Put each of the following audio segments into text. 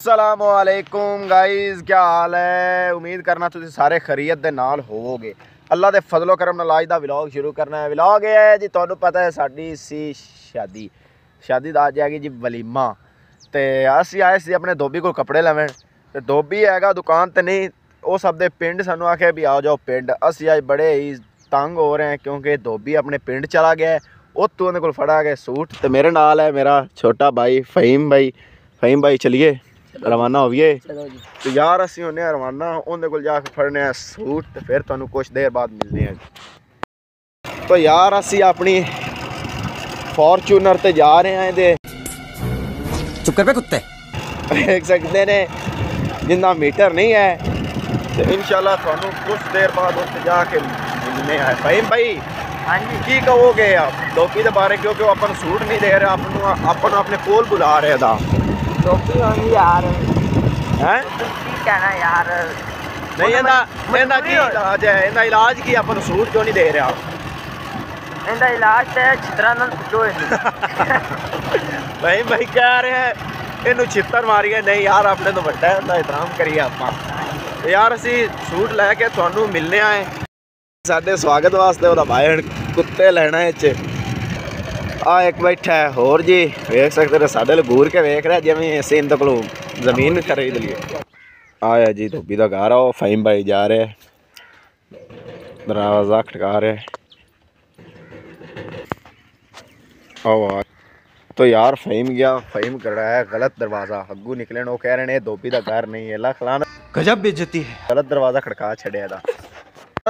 अस्सलामुअलैकुम गाइज़, क्या हाल है। उम्मीद करना तुम सारे खैरियत दे नाल होवोगे। अल्लाह दे फजलो करम नाल अज दा व्लॉग शुरू करना है। व्लॉग ये है जी, तुहानू पता है साडी सी शादी दा अज है जी वलीमा। तो असी आए सी अपने धोबी को कपड़े लैन। तो धोबी हैगा दुकान तो नहीं, वो सब दे पिंड सानू आखे भी आ जाओ पिंड। असी अज बड़े ही तंग हो रहे हैं क्योंकि धोबी अपने पिंड चला गया है। उत्तों उन्हें को फड़ा गया सूट। तो मेरे नाल है मेरा छोटा भाई फ़हीम भाई चलिए रवाना हो गए। तो यार असी होने रवाना, उन्हें को जाके फड़ने सूट। तो फिर तुहानू कुछ देर बाद मिलने हैं। तो यार असी अपनी फॉर्चूनर ते जा रहे हैं। दे चुप कर पे कुत्ते देख सकते ने जिन्ना मीटर नहीं है। तो इंशाल्लाह तुहानू कुछ देर बाद उत्ते जाके मिलने हैं। फ़हीम भाई हाँ जी, की कहोगे आप धोबी के बारे, क्योंकि अपन सूट नहीं दे रहे, अपन अपने कोल बुला रहे था। धोबी होनी यार हैं ठीक है ना यार। नहीं इन्दा की इलाज है, इन्दा इलाज की अपन सूट क्यों नहीं दे रहा। इनका इलाज तो छितरा नाल पुछो। भाई कह रहे हैं इनू छित्तर मारिए। नहीं यार अपने तो बड़ा है, उनका एहतराम करिए आप। यार असी सूट लैके तुहानू मिलने आए। साडे स्वागत वास्ते ओदा भाई कुत्ते लेना है। आ एक बैठा है होर जी, वेख सकते हो साडे लो घूर के वेख रहा जिवें असीं इनदे कोलों जमीन खरीद लिए। आया जी धोबी दा घर आओ। फ़हीम भाई जा रहे, दरवाज़ा खटका रहे। आओ आ। तो यार फ़हीम गया, फ़हीम कर रहा है गलत दरवाज़ा। अग्गू निकले वो कह रहे हैं धोबी दा घर नहीं है। ला खलाना गजब बेइज्जती है। गलत दरवाज़ा खड़का छड़िया था।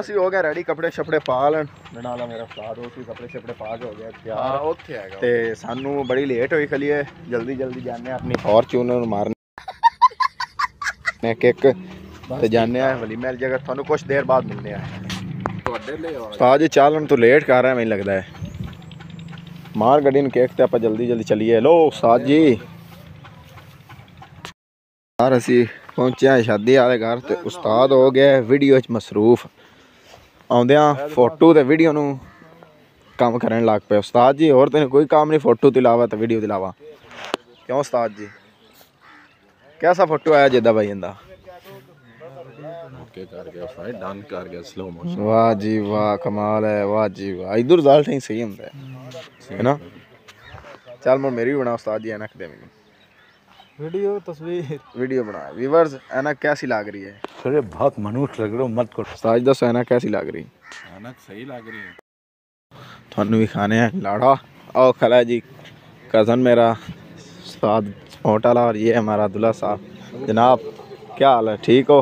ਅਸੀਂ ਹੋ ਗਏ ਰੈਡੀ, ਕੱਪੜੇ ਛਪੜੇ ਪਾ ਲੈਣ ਨਾਲਾ ਮੇਰਾ ਉਸਤਾਦ ਉਹ ਸੀ ਕੱਪੜੇ ਛਪੜੇ ਪਾ ਕੇ ਹੋ ਗਿਆ ਤਿਆਰ। ਉੱਥੇ ਹੈਗਾ ਤੇ ਸਾਨੂੰ ਬੜੀ ਲੇਟ ਹੋਈ ਖਲੀਏ, ਜਲਦੀ ਜਾਂਦੇ ਆ ਆਪਣੀ ਫॉर्च्यूनर ਨੂੰ ਮਾਰਨ ਇੱਕ ਤੇ ਜਾਂਦੇ ਆ ਵਲੀਮੇ ਵਾਲੀ ਜਗ੍ਹਾ। ਤੁਹਾਨੂੰ ਕੁਝ ਦੇਰ ਬਾਅਦ ਮਿਲਨੇ ਆ। ਤੁਹਾਡੇ ਲਈ ਉਸਤਾਦ ਜੀ ਚਾਲਣ ਤੋਂ ਲੇਟ ਕਰ ਰਿਹਾ ਮੈਨੂੰ ਲੱਗਦਾ ਹੈ। ਮਾਰ ਗੱਡੀ ਨੂੰ ਕੇਕ ਤੇ ਆਪਾਂ ਜਲਦੀ ਚੱਲੀਏ। ਲੋ ਉਸਤਾਦ ਜੀ ਯਾਰ ਅਸੀਂ ਪਹੁੰਚੇ ਆ शादी वाले घर। ਤੇ ਉਸਤਾਦ ਹੋ ਗਿਆ ਵੀਡੀਓ 'ਚ ਮਸਰੂਫ। आउंदियां फोटो तो वीडियो नू काम करने लग पे उस्ताद जी। और तेन कोई काम नहीं फोटो तो इलावा तो वीडियो के अलावा। क्यों उस्ताद जी कैसा फोटो आया जिदा भाई इंदा? वाह जी वाह, कमाल है। वाह जी वाह, इधर रिजल्ट ही सही होंगे है ना। चल मैं मेरी भी बना उस्ताद जी ऐनक दे मैनू वीडियो तस्वीर वीडियो बना। व्यूअर्स ऐनक कैसी लग रही है? अरे बहुत मनुष्य लग रहे हो, मत करो। उस्ताद दसो ऐनक कैसी लग रही? ऐनक सही लग रही है। थानू भी खाने हैं लाड़ा। आओ खला जी कज़न मेरा उस्ताद होटल। और ये हमारा दूल्हा साहब। जनाब क्या हाल है, ठीक हो?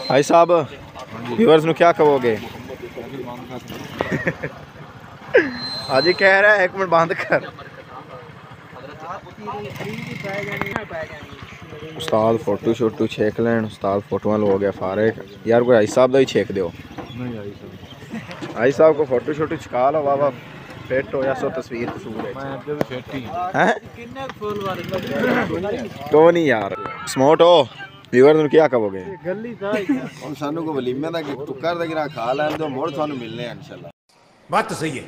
भाई साहब व्यूअर्स नू क्या कहोगे? हाजी कह रहा है एक मिनट बंद कर। उस्ताद फोटो शोटो छेक लैन। उस्ताद फोटोआं हो गया फारिग। यार कोई आई साहब का ही छेक दो। आई साहब को फोटो शोटो छका लो। वाह फिट हो या सो तस्वीर है तो नहीं यार स्मोट हो। व्यूअर तुम क्या कहोगे? सानू को वलीमे दा टुक्कर दा गिरा खा लैन दो, मुड़ थानू मिलने हैं इंशाल्लाह। बात तो सही है।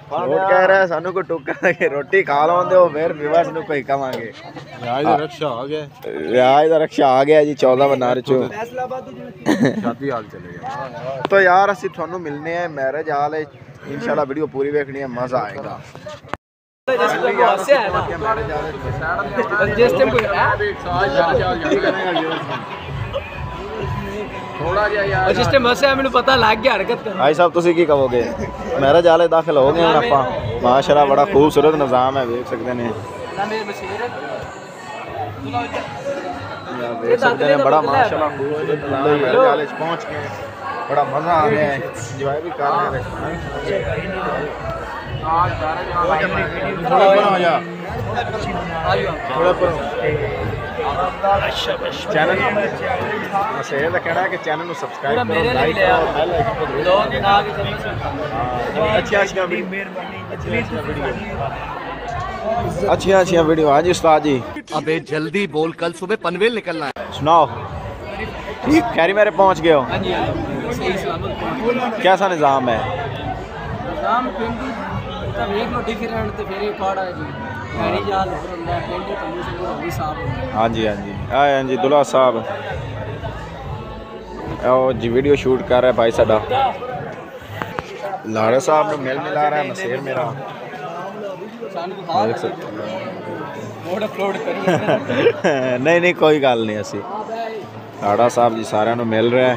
और कह रहा है सानू को टुक्कर के रोटी खा लो दो, फिर व्यूअर्स नु कोई कमांगे। रियाज दा रक्षा आ गया। रियाज दा रक्षा आ गया जी 14 बनार चो शादी हाल चले गया। तो यार असी थानू मिलने हैं मैरिज हाल है। इंशाल्लाह वीडियो पूरी देखनी है, मजा आएगा। जिस टाइम बस मैंने पता लग गया हरकत कर। भाई साहब तुसी की कहोगे? मैरिज हाल दाखिल हो गए हैं आप। माशाल्लाह बड़ा खूबसूरत निज़ाम है, देख सकते हैं। देख सकते हैं बड़ा माशाल्लाह खूबसूरत निज़ाम है। मैरिज हाल पहुंच गए, बड़ा मज़ा आ रहा है, एंजॉय भी कर रहे हैं। चैनल शेयर का कहना है कि चैनल को सब्सक्राइब करो, लाइक करो, बेल आइकन अच्छी वीडियो। हाँ जी उस्ताद जी। अबे जल्दी बोल, कल सुबह पनवेल निकलना है। सुनाओ ठीक खैरी मेरे पहुंच गए हो? कैसा निज़ाम है? हैरी जाल होर हुंदा है पिंड तंबू संबू होली साहब हुंदा है। हाँ जी आए हाँ जी दुल्हा साहब आओ जी वीडियो शूट कर रहा है भाई साडा लाड़ा साहब ने मिल मिला रहा है मसेर मेरा देख सकते मोड अपलोड करिए नहीं नहीं कोई गल नहीं असी लाड़ा साहब जी सारे मिल रहा है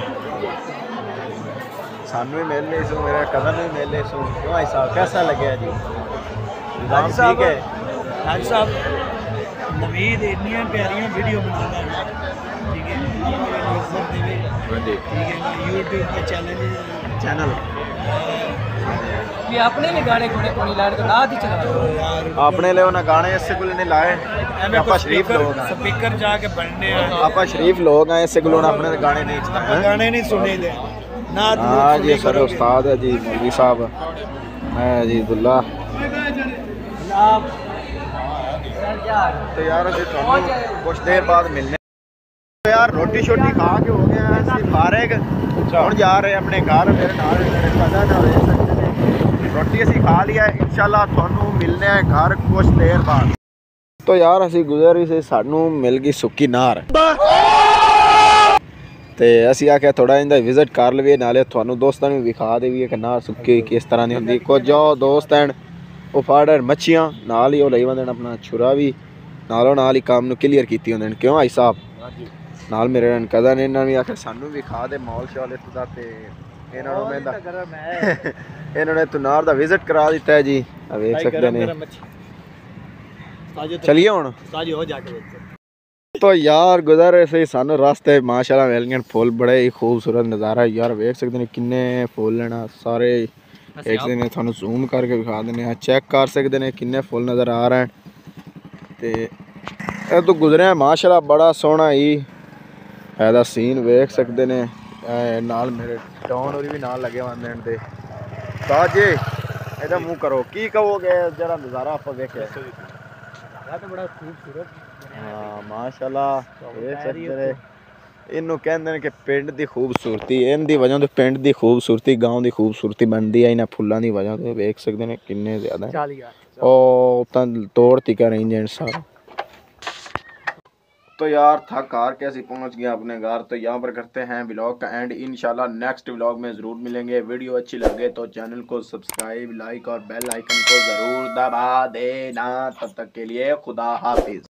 सानू भी मिल रहे सो मेरा कदम भी मिल रहे सो क्यों भाई साहब कैसा लगे जी निजाम ठीक है हाजी साहब नवीद इतनी प्यारियां वीडियो बनाता है ठीक है ठीक है यूट्यूब पे चैनल ये अपने ने गाने गुने कोनी लाड़ तो रात ही चला अपने लिए उन्हें गाने इससे कुल नहीं लाए आपा शरीफ लोग हैं स्पीकर जाके बनने आपा शरीफ लोग हैं इससे कुल अपने गाने नहीं चलाए गाने नहीं सुने दे ना हाँ जी सर उस्ताद है जी मौलवी साहब मैं जी दुल्ला तो यार अभी कुछ देर बाद मिलने तो यार रोटी शोटी खा के हो गया है फारिग हुण जा रहे अपने घर मेरे नाल पता ना देख सकते हैं रोटी असी खा लिया है इंशाल्लाह थानू मिलने हैं घर कुछ देर बाद तो यार असी गुजर ही से सानू मिल गई सुक्की नार ਤੇ ਅਸੀਂ ਆਖਿਆ ਥੋੜਾ ਇੰਦਾ ਵਿਜ਼ਿਟ ਕਰ ਲਈਏ ਨਾਲੇ ਤੁਹਾਨੂੰ ਦੋਸਤਾਂ ਨੂੰ ਵਿਖਾ ਦੇਈਏ ਕਿ ਨਾਰ ਸੁੱਕੀ ਕਿਸ ਤਰ੍ਹਾਂ ਦੀ ਹੁੰਦੀ ਕੁਝ ਜੋ ਦੋਸਤ ਹਨ ਉਹ ਫਾੜਰ ਮੱਛੀਆਂ ਨਾਲ ਹੀ ਉਹ ਲਈ ਵੰਦਣ ਆਪਣਾ ਛੁਰਾ ਵੀ ਨਾਲੋਂ ਨਾਲ ਹੀ ਕੰਮ ਨੂੰ ਕਲੀਅਰ ਕੀਤੀ ਹੁੰਦੇ ਨੇ ਕਿਉਂ ਭਾਈ ਸਾਹਿਬ ਨਾਲ ਮੇਰੇ ਨਾਲ ਕਜ਼ਨ ਇਹਨਾਂ ਵੀ ਆਖਿਆ ਸਾਨੂੰ ਵਿਖਾ ਦੇ ਮੌਲ ਸ਼ਾਲ ਇੱਥੇ ਦਾ ਤੇ ਇਹਨਾਂ ਨੂੰ ਮੈਂ ਇਹਨਾਂ ਨੇ ਤੁਨਾਰ ਦਾ ਵਿਜ਼ਿਟ ਕਰਾ ਦਿੱਤਾ ਹੈ ਜੀ ਆ ਵੇਖ ਸਕਦੇ ਨੇ ਚਲਿਏ ਹੁਣ ਸਾਜੀ ਹੋ ਜਾ ਕੇ तो यार गुजर रहे से सानू रास्ते माशाल्लाह मिल गए फुल बड़े ही खूबसूरत नज़ारा यार वेख सकते हैं किन्ने फुल लेना सारे एक दिन थानू जूम करके दिखा देने चेक कर सकते हैं किन्ने फुल नज़र आ रहे हैं तो तो गुजरे माशाल्लाह बड़ा सोहना ही ऐसा सीन वेख सकते हैं नाल मेरे डॉन और भी नाल लगे हुए हैं ताजे ਇਹਦਾ ਮੂੰਹ ਕਰੋ ਕੀ ਕਹੋਗੇ ਜਰਾ ਨਜ਼ਾਰਾ ਆਪਾਂ ਵੇਖਿਆ तो बड़ा खूबसूरत हाँ माशाल्लाह देख सकते हैं इनू कहते हैं कि पिंड की खूबसूरती इन दी वजह तो पिंड की खूबसूरती गाँव की खूबसूरती बनती है इन्हें फुलों की वजह तो वेख सकते हैं किन्ने ज़्यादा ओ तोड़ तिका रेंज हैं सारा तो यार थक हार के ਅਸੀਂ पहुंच गए अपने घर तो यहाँ पर करते हैं व्लॉग का एंड इंशाल्लाह नेक्स्ट व्लॉग में ज़रूर मिलेंगे वीडियो अच्छी लगे तो चैनल को सब्सक्राइब लाइक और बेल आइकन को ज़रूर दबा देना तब तक के लिए खुदा हाफिज़।